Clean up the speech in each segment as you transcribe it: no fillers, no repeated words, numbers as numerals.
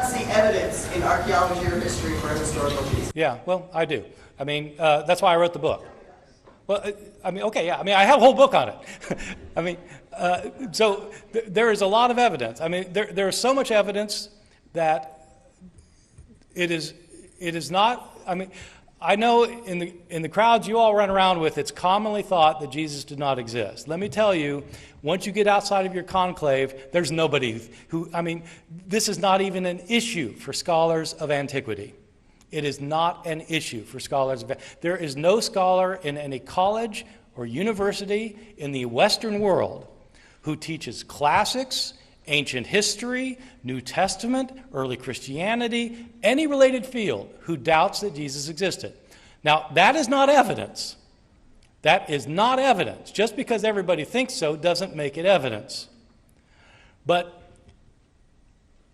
not see evidence in archaeology or history for a historical Jesus. Yeah, well, I do. I mean, that's why I wrote the book. Well, I mean, okay, yeah. I mean, I have a whole book on it. I mean, so there is a lot of evidence. I mean, there is so much evidence that it is not. I mean, I know in the crowds you all run around with, it's commonly thought that Jesus did not exist. Let me tell you, once you get outside of your conclave, there's nobody who. I mean, this is not even an issue for scholars of antiquity. It is not an issue for scholars. There is no scholar in any college or university in the Western world who teaches classics, ancient history, New Testament, early Christianity, any related field who doubts that Jesus existed. Now, that is not evidence. That is not evidence. Just because everybody thinks so doesn't make it evidence. But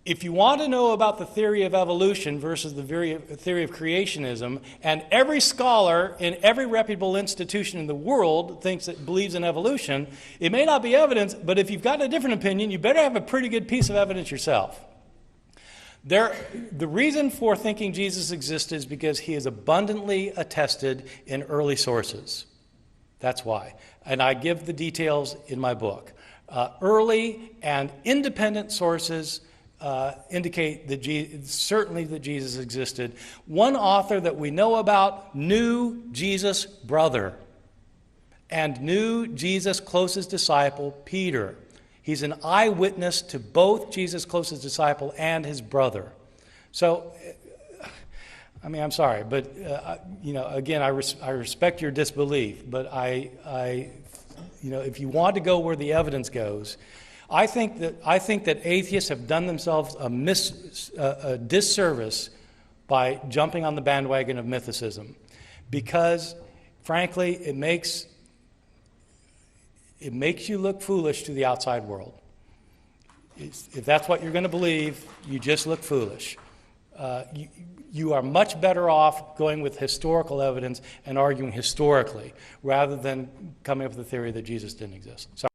if you want to know about the theory of evolution versus the theory of creationism, and every scholar in every reputable institution in the world believes in evolution, it may not be evidence, but if you've got a different opinion, you better have a pretty good piece of evidence yourself. The reason for thinking Jesus existed is because he is abundantly attested in early sources. That's why. And I give the details in my book. Early and independent sources indicate that certainly that Jesus existed. One author that we know about knew Jesus' brother and knew Jesus' closest disciple, Peter. He's an eyewitness to both Jesus' closest disciple and his brother. So, I mean, I'm sorry, but again, I respect your disbelief, but if you want to go where the evidence goes, I think that atheists have done themselves a disservice by jumping on the bandwagon of mythicism, because, frankly, it makes you look foolish to the outside world. If that's what you're going to believe, you just look foolish. You are much better off going with historical evidence and arguing historically rather than coming up with the theory that Jesus didn't exist. Sorry.